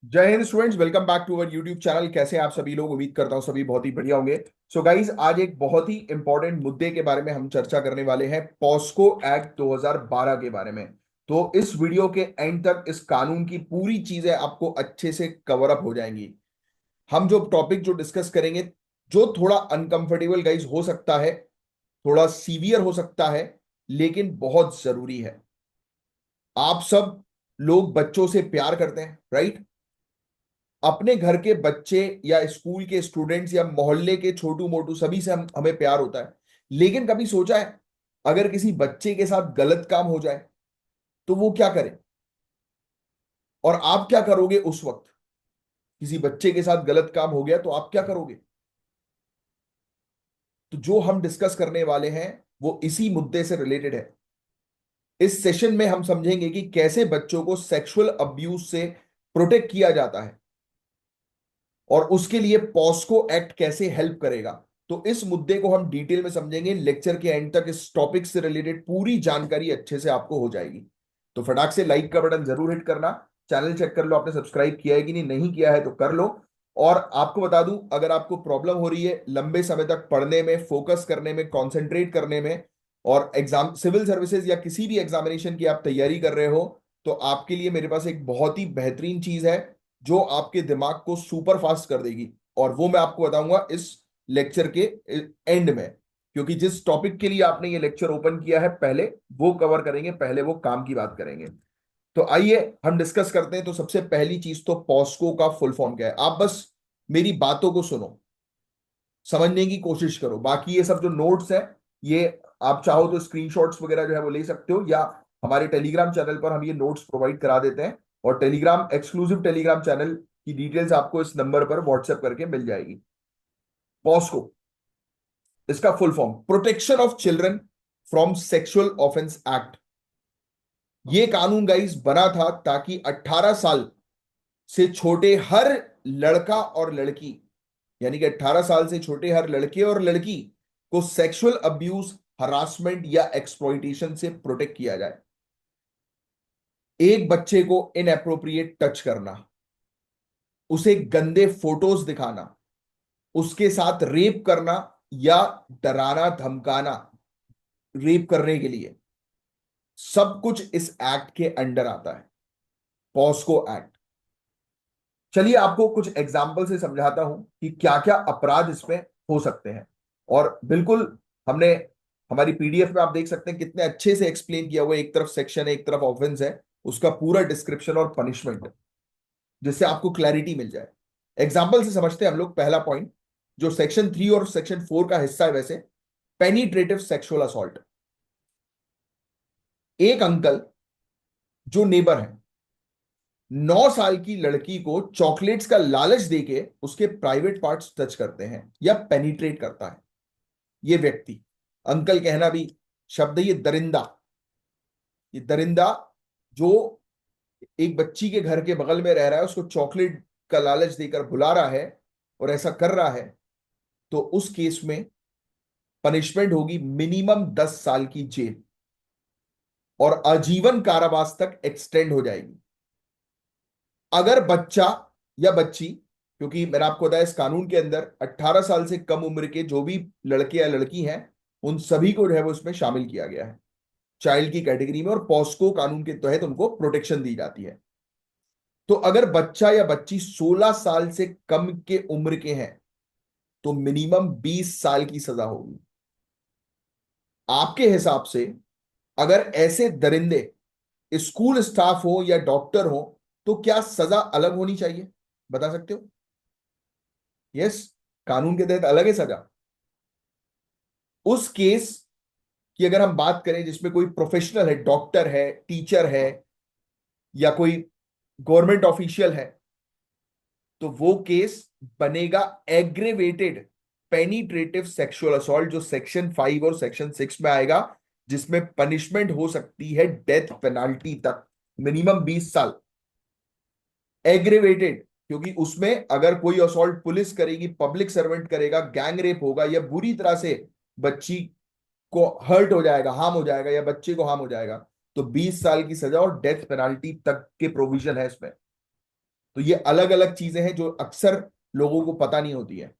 जय हिंद students, welcome back to our YouTube channel. कैसे हैं आप सभी लोग? उम्मीद करता हूं सभी बहुत ही बढ़िया होंगे। सो गाइज, आज एक बहुत ही इंपॉर्टेंट मुद्दे के बारे में हम चर्चा करने वाले हैं, पॉस्को एक्ट 2012 के बारे में। तो इस वीडियो के एंड तक इस कानून की पूरी चीजें आपको अच्छे से कवर अप हो जाएंगी। हम जो टॉपिक जो डिस्कस करेंगे, जो थोड़ा अनकंफर्टेबल गाइज हो सकता है, थोड़ा सीवियर हो सकता है, लेकिन बहुत जरूरी है। आप सब लोग बच्चों से प्यार करते हैं, राइट? अपने घर के बच्चे या स्कूल के स्टूडेंट्स या मोहल्ले के छोटू मोटू सभी से हमें प्यार होता है। लेकिन कभी सोचा है, अगर किसी बच्चे के साथ गलत काम हो जाए तो वो क्या करे? और आप क्या करोगे उस वक्त? किसी बच्चे के साथ गलत काम हो गया तो आप क्या करोगे? तो जो हम डिस्कस करने वाले हैं वो इसी मुद्दे से रिलेटेड है। इस सेशन में हम समझेंगे कि कैसे बच्चों को सेक्सुअल अब्यूज से प्रोटेक्ट किया जाता है और उसके लिए पॉस्को एक्ट कैसे हेल्प करेगा। तो इस मुद्दे को हम डिटेल में समझेंगे। लेक्चर के एंड तक इस टॉपिक से रिलेटेड पूरी जानकारी अच्छे से आपको हो जाएगी। तो फटाक से लाइक का बटन जरूर हिट करना। चैनल चेक कर लो, आपने सब्सक्राइब किया है कि नहीं किया है तो कर लो। और आपको बता दूं, अगर आपको प्रॉब्लम हो रही है लंबे समय तक पढ़ने में, फोकस करने में, कंसंट्रेट करने में, और एग्जाम, सिविल सर्विसेज या किसी भी एग्जामिनेशन की आप तैयारी कर रहे हो, तो आपके लिए मेरे पास एक बहुत ही बेहतरीन चीज है जो आपके दिमाग को सुपर फास्ट कर देगी। और वो मैं आपको बताऊंगा इस लेक्चर के एंड में। क्योंकि जिस टॉपिक के लिए आपने ये लेक्चर ओपन किया है, पहले वो कवर करेंगे, पहले वो काम की बात करेंगे। तो आइए हम डिस्कस करते हैं। तो सबसे पहली चीज, तो पॉस्को का फुल फॉर्म क्या है? आप बस मेरी बातों को सुनो, समझने की कोशिश करो। बाकी ये सब जो नोट्स है, ये आप चाहो तो स्क्रीनशॉट्स वगैरह जो है वो ले सकते हो, या हमारे टेलीग्राम चैनल पर हम ये नोट्स प्रोवाइड करा देते हैं। और टेलीग्राम, एक्सक्लूसिव टेलीग्राम चैनल की डिटेल्स आपको इस नंबर पर व्हाट्सएप करके मिल जाएगी। पॉस्को, इसका full form protection of children from sexual offence act. ये कानून गाइस बना था ताकि 18 साल से छोटे हर लड़का और लड़की, यानी कि 18 साल से छोटे हर लड़के और लड़की को सेक्सुअल अब्यूज, हरासमेंट या एक्सप्लॉइटेशन से प्रोटेक्ट किया जाए। एक बच्चे को इनएप्रोप्रिएट टच करना, उसे गंदे फोटोज दिखाना, उसके साथ रेप करना या डराना धमकाना रेप करने के लिए, सब कुछ इस एक्ट के अंडर आता है, पॉस्को एक्ट। चलिए आपको कुछ एग्जाम्पल से समझाता हूं कि क्या क्या अपराध इसमें हो सकते हैं। और बिल्कुल, हमने हमारी पीडीएफ में आप देख सकते हैं कितने अच्छे से एक्सप्लेन किया हुआ है। एक तरफ सेक्शन है, एक तरफ ऑफेंस है, उसका पूरा डिस्क्रिप्शन और पनिशमेंट, जिससे आपको क्लैरिटी मिल जाए। एग्जाम्पल से समझते हैं हम लोग। पहला पॉइंट, जो सेक्शन 3 और सेक्शन 4 का हिस्सा है वैसे, पेनिट्रेटिव सेक्सुअल असॉल्ट। एक अंकल जो नेबर है, 9 साल की लड़की को चॉकलेट्स का लालच देके उसके प्राइवेट पार्ट्स टच करते हैं या पेनिट्रेट करता है। ये व्यक्ति, अंकल कहना भी शब्द है, ये दरिंदा, ये दरिंदा जो एक बच्ची के घर के बगल में रह रहा है, उसको चॉकलेट का लालच देकर बुला रहा है और ऐसा कर रहा है, तो उस केस में पनिशमेंट होगी मिनिमम 10 साल की जेल और आजीवन कारावास तक एक्सटेंड हो जाएगी। अगर बच्चा या बच्ची, क्योंकि मैंने आपको बताया इस कानून के अंदर 18 साल से कम उम्र के जो भी लड़के या लड़की हैं, उन सभी को जो है वो इसमें शामिल किया गया है चाइल्ड की कैटेगरी में, और पॉस्को कानून के तहत उनको प्रोटेक्शन दी जाती है। तो अगर बच्चा या बच्ची 16 साल से कम के उम्र के हैं तो मिनिमम 20 साल की सजा होगी। आपके हिसाब से अगर ऐसे दरिंदे स्कूल स्टाफ हो या डॉक्टर हो तो क्या सजा अलग होनी चाहिए? बता सकते हो? यस, कानून के तहत अलग है सजा। उस केस की अगर हम बात करें जिसमें कोई प्रोफेशनल है, डॉक्टर है, टीचर है, या कोई गवर्नमेंट ऑफिशियल है, तो वो केस बनेगा एग्रेवेटेड पेनिट्रेटिव सेक्सुअल असॉल्ट, जो सेक्शन 5 और सेक्शन 6 में आएगा, जिसमें पनिशमेंट हो सकती है डेथ पेनाल्टी तक, मिनिमम 20 साल। एग्रेवेटेड, क्योंकि उसमें अगर कोई असॉल्ट पुलिस करेगी, पब्लिक सर्वेंट करेगा, गैंग रेप होगा, या बुरी तरह से बच्ची को हर्ट हो जाएगा, हार्म हो जाएगा, या बच्चे को हार्म हो जाएगा, तो 20 साल की सजा और डेथ पेनाल्टी तक के प्रोविजन है इसमें। तो ये अलग अलग चीजें हैं जो अक्सर लोगों को पता नहीं होती है।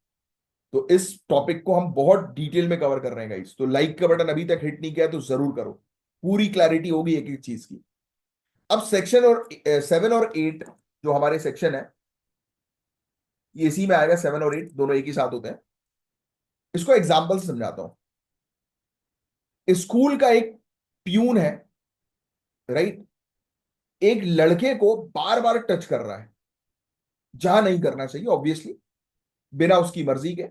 तो इस टॉपिक को हम बहुत डिटेल में कवर कर रहे हैं गाइस, तो लाइक का बटन अभी तक हिट नहीं किया तो जरूर करो, पूरी क्लैरिटी होगी एक एक चीज की। अब सेक्शन और 7 और 8 जो हमारे सेक्शन है, ये इसी में आएगा, 7 और 8 दोनों एक ही साथ होते हैं। इसको एग्जाम्पल से समझाता हूं। स्कूल का एक प्यून है, राइट, एक लड़के को बार बार टच कर रहा है जहां नहीं करना चाहिए ऑब्वियसली, बिना उसकी मर्जी के।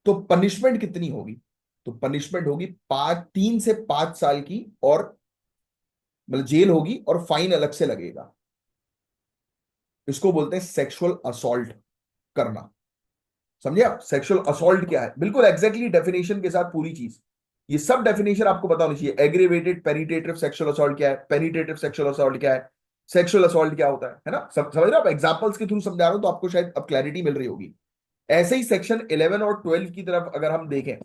तो पनिशमेंट कितनी होगी? तो पनिशमेंट होगी 3 से 5 साल की, और मतलब जेल होगी और फाइन अलग से लगेगा। इसको बोलते हैं सेक्सुअल असॉल्ट करना। समझे आप सेक्सुअल असॉल्ट क्या है? बिल्कुल एग्जैक्टली डेफिनेशन के साथ पूरी चीज। ये सब डेफिनेशन आपको पता होनी चाहिए। एग्रीवेटेड पेनिट्रेटिव सेक्सुअल असॉल्ट क्या है, पेनिट्रेटिव सेक्सुअल असॉल्ट क्या है, सेक्सुअल असॉल्ट क्या होता है ना? समझ रहे हो आप? एग्जांपल्स के थ्रू समझा रहा हूं तो आपको शायद अब क्लैरिटी मिल रही होगी। ऐसे ही सेक्शन 11 और 12 की तरफ अगर हम देखें,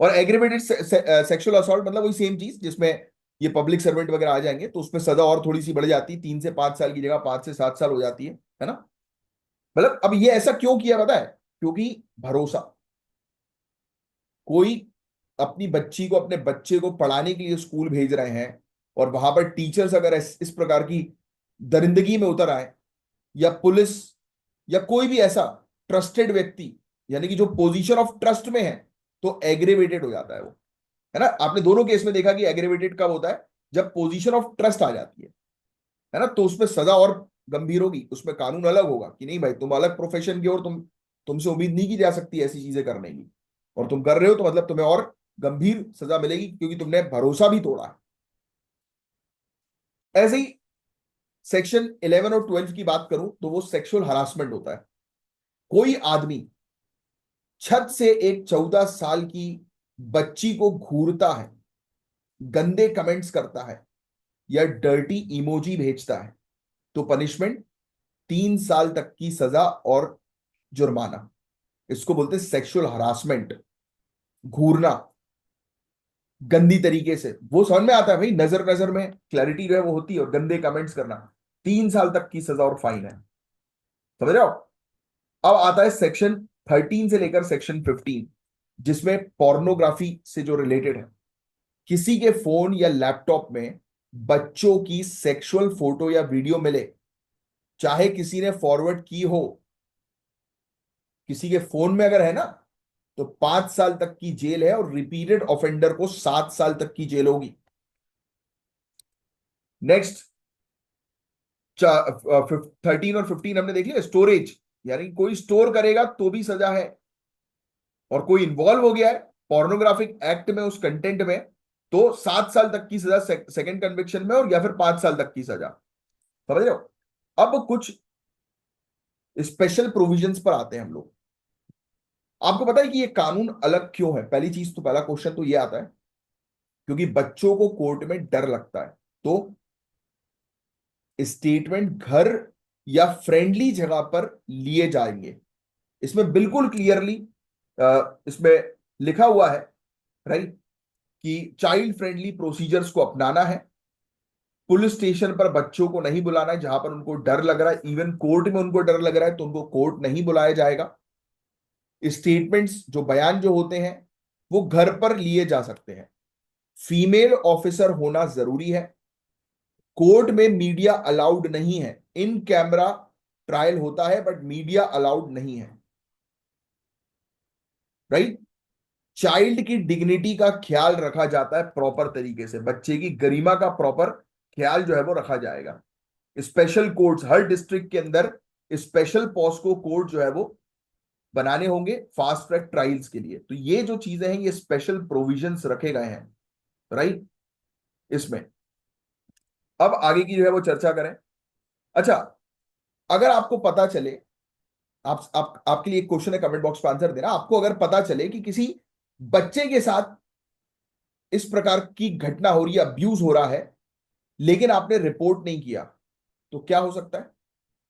और एग्रीवेटेड सेक्सुअल असॉल्ट मतलब वही सेम चीज जिसमें ये पब्लिक सर्वेंट वगैरह आ जाएंगे, तो उसमें सजा और थोड़ी सी बढ़ जाती है, 3 से 5 साल की जगह 5 से 7 साल हो जाती है ना? मतलब अब ये ऐसा क्यों किया पता है? क्योंकि भरोसा। कोई अपनी बच्ची को, अपने बच्चे को पढ़ाने के लिए स्कूल भेज रहे हैं, और वहां पर टीचर्स अगर इस प्रकार की दरिंदगी में उतर आए, या पुलिस, या कोई भी ऐसा ट्रस्टेड व्यक्ति, यानी कि जो पोजीशन ऑफ ट्रस्ट में है, तो एग्रेवेटेड हो जाता है वो, है ना? आपने दोनों केस में देखा कि एग्रेवेटेड कब होता है? जब पोजीशन ऑफ ट्रस्ट आ जाती है ना? तो उसमें सजा और गंभीर होगी, उसमें कानून अलग होगा कि नहीं भाई, तुम अलग प्रोफेशन के हो और तुमसे उम्मीद नहीं की जा सकती ऐसी चीजें करने की, और तुम कर रहे हो तो मतलब तुम्हें और गंभीर सजा मिलेगी क्योंकि तुमने भरोसा भी तोड़ा है। ऐसे ही सेक्शन 11 और 12 की बात करूं तो वो सेक्सुअल हरासमेंट होता है। कोई आदमी छत से एक 14 साल की बच्ची को घूरता है, गंदे कमेंट्स करता है, या डर्टी इमोजी भेजता है, तो पनिशमेंट 3 साल तक की सजा और जुर्माना। इसको बोलते हैं सेक्सुअल हरासमेंट। घूरना गंदी तरीके से, वो समझ में आता है भाई, नजर नजर में क्लैरिटी जो है वो होती है, और गंदे कमेंट्स करना, 3 साल तक की सजा और फाइन है। समझ रहे हो? अब आता है सेक्शन 13 से लेकर सेक्शन 15, जिसमें पोर्नोग्राफी से जो रिलेटेड है। किसी के फोन या लैपटॉप में बच्चों की सेक्सुअल फोटो या वीडियो मिले, चाहे किसी ने फॉरवर्ड की हो, किसी के फोन में अगर है ना, तो 5 साल तक की जेल है, और रिपीटेड ऑफेंडर को 7 साल तक की जेल होगी। नेक्स्ट 13 और 15 हमने देख लिया। स्टोरेज, यानी कोई स्टोर करेगा तो भी सजा है, और कोई इन्वॉल्व हो गया है पोर्नोग्राफिक एक्ट में, उस कंटेंट में, तो 7 साल तक की सजा सेकंड कन्विक्शन में, और या फिर 5 साल तक की सजा। समझ रहे हो? अब कुछ स्पेशल प्रोविजंस पर आते हैं हम लोग। आपको पता है कि ये कानून अलग क्यों है? पहली चीज तो, पहला क्वेश्चन तो ये आता है, क्योंकि बच्चों को कोर्ट में डर लगता है, तो स्टेटमेंट घर या फ्रेंडली जगह पर लिए जाएंगे। इसमें बिल्कुल क्लियरली इसमें लिखा हुआ है, राइट, कि चाइल्ड फ्रेंडली प्रोसीजर्स को अपनाना है। पुलिस स्टेशन पर बच्चों को नहीं बुलाना है जहां पर उनको डर लग रहा है, इवन कोर्ट में उनको डर लग रहा है तो उनको कोर्ट नहीं बुलाया जाएगा। स्टेटमेंट्स, जो बयान जो होते हैं, वो घर पर लिए जा सकते हैं। फीमेल ऑफिसर होना जरूरी है। कोर्ट में मीडिया अलाउड नहीं है। इन कैमरा ट्रायल होता है बट मीडिया अलाउड नहीं है, राइट। चाइल्ड की डिग्निटी का ख्याल रखा जाता है प्रॉपर तरीके से, बच्चे की गरिमा का प्रॉपर ख्याल जो है वो रखा जाएगा। स्पेशल कोर्ट्स, हर डिस्ट्रिक्ट के अंदर स्पेशल पॉस्को कोर्ट जो है वो बनाने होंगे फास्ट ट्रैक ट्रायल्स के लिए। तो ये जो चीजें हैं, ये स्पेशल प्रोविजंस रखे गए हैं, राइट, इसमें। अब आगे की जो है वो चर्चा करें। अच्छा, अगर आपको पता चले, आपके लिए एक क्वेश्चन है, कमेंट बॉक्स में आंसर देना। आपको अगर पता चले कि किसी बच्चे के साथ इस प्रकार की घटना हो रही है, अब्यूज हो रहा है, लेकिन आपने रिपोर्ट नहीं किया, तो क्या हो सकता है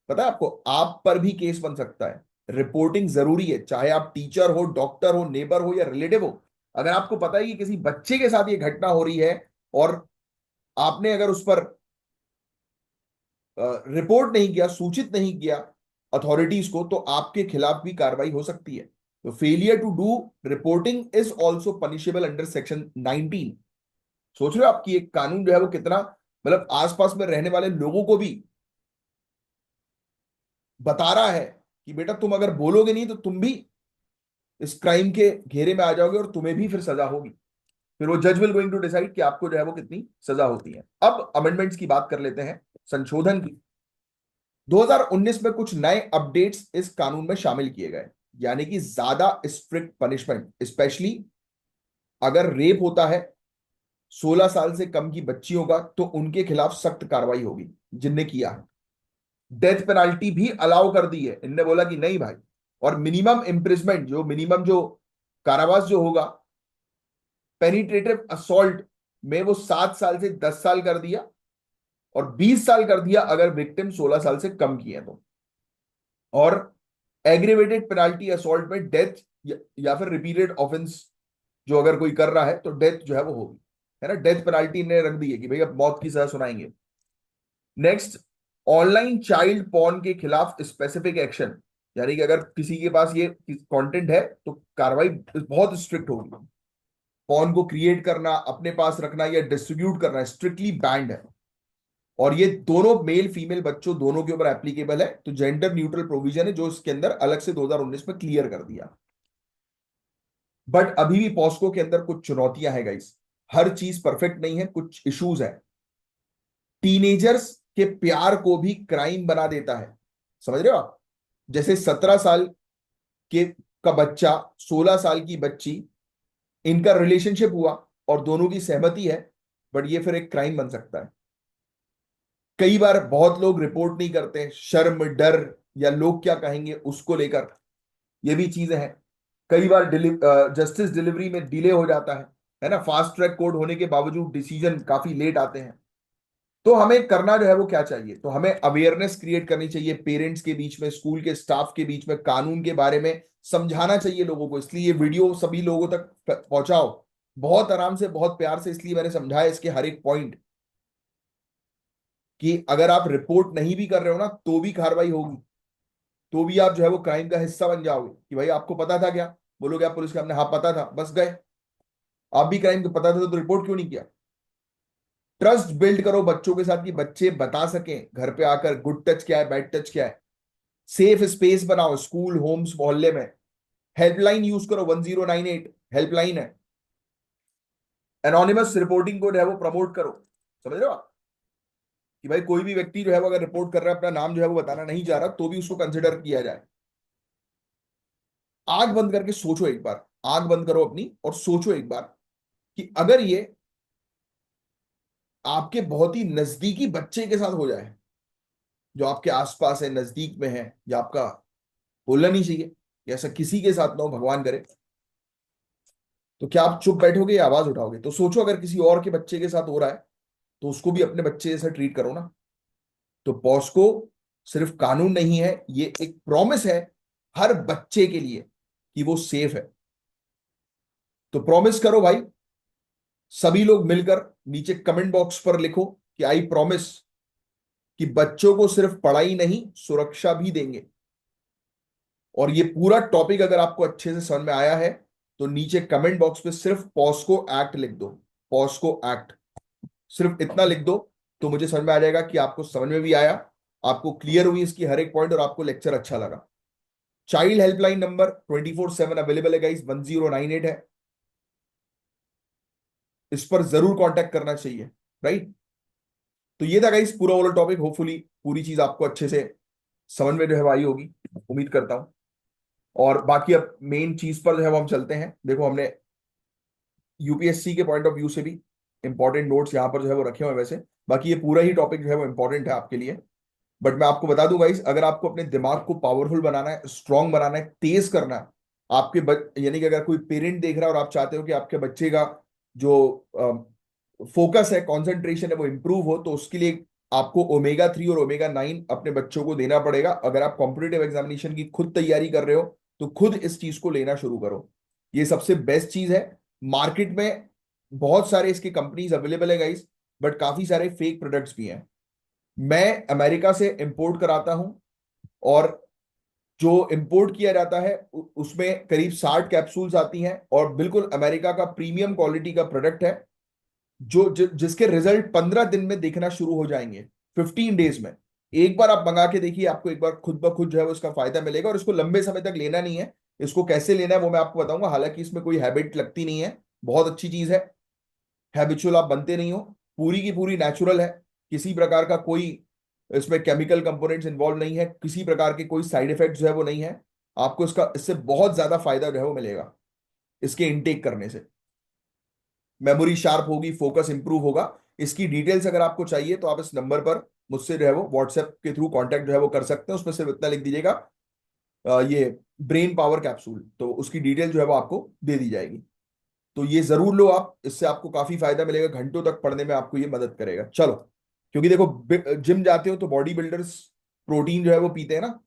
पता है आपको? आप पर भी केस बन सकता है। रिपोर्टिंग जरूरी है, चाहे आप टीचर हो, डॉक्टर हो, नेबर हो, या रिलेटिव हो। अगर आपको पता है कि किसी बच्चे के साथ ये घटना हो रही है, और आपने अगर उस पर रिपोर्ट नहीं किया, सूचित नहीं किया अथॉरिटीज को, तो आपके खिलाफ भी कार्रवाई हो सकती है। तो failure to do reporting is also punishable under section 19। सोच रहे हो आपकी एक कानून जो है वो कितना, मतलब आसपास में रहने वाले लोगों को भी बता रहा है कि बेटा तुम अगर बोलोगे नहीं तो तुम भी इस क्राइम के घेरे में आ जाओगे और तुम्हें भी फिर सजा होगी। फिर वो जज विल गोइंग टू डिसाइड कि आपको जो है वो कितनी सजा होती है। अब अमेंडमेंट्स की बात कर लेते हैं, संशोधन की। 2019 में कुछ नए अपडेट्स इस कानून में शामिल किए गए, यानी कि ज्यादा स्ट्रिक्ट पनिशमेंट, स्पेशली अगर रेप होता है 16 साल से कम की बच्चियों का, तो उनके खिलाफ सख्त कार्रवाई होगी जिनने किया है। डेथ पेनाल्टी भी अलाउ कर दी है, इनने बोला कि नहीं भाई। और मिनिमम इम्प्रिजमेंट, जो मिनिमम जो कारावास जो होगा पेनिट्रेटिव असॉल्ट में, वो 7 साल से 10 साल कर दिया, और 20 साल कर दिया अगर विक्टिम 16 साल से कम की है तो। और एग्रीवेटेड पेनाल्टी असॉल्ट में डेथ या फिर रिपीटेड ऑफेंस जो अगर कोई कर रहा है तो डेथ जो है वो होगी, है ना। डेथ पेनाल्टी ने रख दी है कि भैया मौत की सजा सुनाएंगे। नेक्स्ट, ऑनलाइन चाइल्ड पॉर्न के खिलाफ स्पेसिफिक एक्शन, यानी कि अगर किसी के पास ये कंटेंट है तो कार्रवाई बहुत स्ट्रिक्ट होगी। पॉर्न को क्रिएट करना, अपने पास रखना या डिस्ट्रीब्यूट करना स्ट्रिक्टली बैंड है। और ये दोनों मेल फीमेल बच्चों दोनों के ऊपर एप्लीकेबल है। तो जेंडर न्यूट्रल प्रोविजन है जो इसके अंदर अलग से 2019 में क्लियर कर दिया। बट अभी भी पॉस्को के अंदर कुछ चुनौतियां हैं गाइस, हर चीज परफेक्ट नहीं है, कुछ इश्यूज है। टीनेजर्स के प्यार को भी क्राइम बना देता है, समझ रहे हो आप। जैसे 17 साल के का बच्चा, 16 साल की बच्ची, इनका रिलेशनशिप हुआ और दोनों की सहमति है, बट ये फिर एक क्राइम बन सकता है। कई बार बहुत लोग रिपोर्ट नहीं करते, शर्म, डर या लोग क्या कहेंगे उसको लेकर, ये भी चीजें हैं। कई बार जस्टिस डिलीवरी में डिले हो जाता है ना। फास्ट ट्रैक कोर्ट होने के बावजूद डिसीजन काफी लेट आते हैं। तो हमें करना जो है वो क्या चाहिए, तो हमें अवेयरनेस क्रिएट करनी चाहिए पेरेंट्स के बीच में, स्कूल के स्टाफ के बीच में, कानून के बारे में समझाना चाहिए लोगों को। इसलिए ये वीडियो सभी लोगों तक पहुंचाओ, बहुत आराम से, बहुत प्यार से। इसलिए मैंने समझाया इसके हर एक पॉइंट, कि अगर आप रिपोर्ट नहीं भी कर रहे हो ना तो भी कार्रवाई होगी, तो भी आप जो है वो क्राइम का हिस्सा बन जाओगे। कि भाई आपको पता था क्या, बोलोगे आप पुलिस के सामने, हाँ पता था, बस गए। आप भी क्राइम को पता था तो रिपोर्ट क्यों नहीं किया। ट्रस्ट बिल्ड करो बच्चों के साथ कि बच्चे बता सकें घर पे आकर गुड टच क्या है, बैड टच क्या है। सेफ स्पेस बनाओ स्कूल, होम्स, मोहल्ले में। हेल्पलाइन यूज करो, 1098 हेल्पलाइन है। एनोनिमस रिपोर्टिंग को जो है वो प्रमोट करो, समझ रहे हो आप। कि भाई कोई भी व्यक्ति जो है वो अगर रिपोर्ट कर रहा है, अपना नाम जो है वो बताना नहीं चाह रहा, तो भी उसको कंसिडर किया जाए। आंख बंद करके सोचो एक बार, आंख बंद करो अपनी और सोचो एक बार कि अगर ये आपके बहुत ही नजदीकी बच्चे के साथ हो जाए, जो आपके आसपास है, नजदीक में है, या आपका, बोलना नहीं चाहिए कि ऐसा किसी के साथ ना हो, भगवान करे, तो क्या आप चुप बैठोगे या आवाज उठाओगे। तो सोचो अगर किसी और के बच्चे के साथ हो रहा है तो उसको भी अपने बच्चे जैसा ट्रीट करो ना। तो पॉस्को सिर्फ कानून नहीं है, ये एक प्रॉमिस है हर बच्चे के लिए कि वो सेफ है। तो प्रॉमिस करो भाई, सभी लोग मिलकर नीचे कमेंट बॉक्स पर लिखो कि आई प्रॉमिस, कि बच्चों को सिर्फ पढ़ाई नहीं सुरक्षा भी देंगे। और ये पूरा टॉपिक अगर आपको अच्छे से समझ में आया है तो नीचे कमेंट बॉक्स पे सिर्फ पॉस्को एक्ट लिख दो, पॉस्को एक्ट, सिर्फ इतना लिख दो। तो मुझे समझ में आ जाएगा कि आपको समझ में भी आया, आपको क्लियर हुई इसकी हर एक पॉइंट, और आपको लेक्चर अच्छा लगा। चाइल्ड हेल्पलाइन नंबर 24/7 अवेलेबल है गाइस, 1098 है। इस पर जरूर कांटेक्ट करना चाहिए, राइट। तो ये था गाइस पूरा ओवरऑल टॉपिक। होपफुली पूरी चीज आपको अच्छे से समझ में जो है वो आई होगी, उम्मीद करता हूं। और बाकी अब मेन चीज पर जो है वो हम चलते हैं। देखो हमने यूपीएससी के पॉइंट ऑफ व्यू से भी इंपॉर्टेंट नोट्स यहाँ पर जो है वो रखे हुए हैं वैसे। बाकी ये पूरा ही टॉपिक जो है वो इंपॉर्टेंट है आपके लिए। बट मैं आपको बता दूं गाइस, अगर आपको अपने दिमाग को पावरफुल बनाना है, स्ट्रांग बनाना है, तेज करना है, यानी कि अगर कोई पेरेंट देख रहा है और आप चाहते हो कि आपके बच्चे का जो फोकस है, कंसंट्रेशन है, वो इंप्रूव हो, तो उसके लिए आपको ओमेगा 3 और ओमेगा 9 अपने बच्चों को देना पड़ेगा। अगर आप कॉम्पिटेटिव एग्जामिनेशन की खुद तैयारी कर रहे हो तो खुद इस चीज को लेना शुरू करो। ये सबसे बेस्ट चीज है। मार्केट में बहुत सारे इसके कंपनीज अवेलेबल है गाइस, बट काफी सारे फेक प्रोडक्ट्स भी हैं। मैं अमेरिका से इंपोर्ट कराता हूं, और जो इंपोर्ट किया जाता है उसमें करीब 60 कैप्सूल्स आती हैं, और बिल्कुल अमेरिका का प्रीमियम क्वालिटी का प्रोडक्ट है, जिसके रिजल्ट 15 दिन में देखना शुरू हो जाएंगे, 15 डेज में। एक बार आप मंगा के देखिए, आपको एक बार खुद ब खुद जो है वो इसका फायदा मिलेगा, और इसको लंबे समय तक लेना नहीं है। इसको कैसे लेना है वो मैं आपको बताऊंगा, हालांकि इसमें कोई हैबिट लगती नहीं है, बहुत अच्छी चीज है। हैबिचुअल आप बनते नहीं हो, पूरी की पूरी नेचुरल है, किसी प्रकार का कोई इसमें केमिकल कंपोनेंट्स इन्वॉल्व नहीं है, किसी प्रकार के कोई साइड इफेक्ट जो है वो नहीं है। आपको इसका इससे बहुत ज्यादा फायदा जो है वो मिलेगा इसके इनटेक करने से। मेमोरी शार्प होगी, फोकस इंप्रूव होगा। इसकी डिटेल्स अगर आपको चाहिए तो आप इस नंबर पर मुझसे जो है वो व्हाट्सएप के थ्रू कांटेक्ट जो है वो कर सकते हैं। उसमें सिर्फ इतना लिख दीजिएगा, ये ब्रेन पावर कैप्सूल, तो उसकी डिटेल जो है वो आपको दे दी जाएगी। तो ये जरूर लो आप, इससे आपको काफी फायदा मिलेगा, घंटों तक पढ़ने में आपको ये मदद करेगा। चलो, क्योंकि देखो जिम जाते हो तो बॉडी बिल्डर्स प्रोटीन जो है वो पीते हैं ना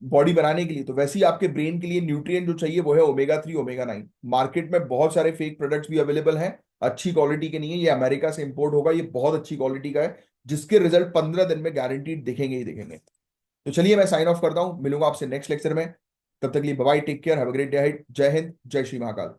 बॉडी बनाने के लिए, तो वैसे ही आपके ब्रेन के लिए न्यूट्रिएंट जो चाहिए वो है ओमेगा 3 ओमेगा 9। मार्केट में बहुत सारे फेक प्रोडक्ट्स भी अवेलेबल हैं, अच्छी क्वालिटी के नहीं है। ये अमेरिका से इंपोर्ट होगा, ये बहुत अच्छी क्वालिटी का है, जिसके रिजल्ट 15 दिन में गारंटीड दिखेंगे ही दिखेंगे। तो चलिए मैं साइन ऑफ करता हूं, मिलूंगा आपसे नेक्स्ट लेक्चर में। तब तक के लिए bye, take care, have a great day, जय हिंद, जय श्री महाकाल।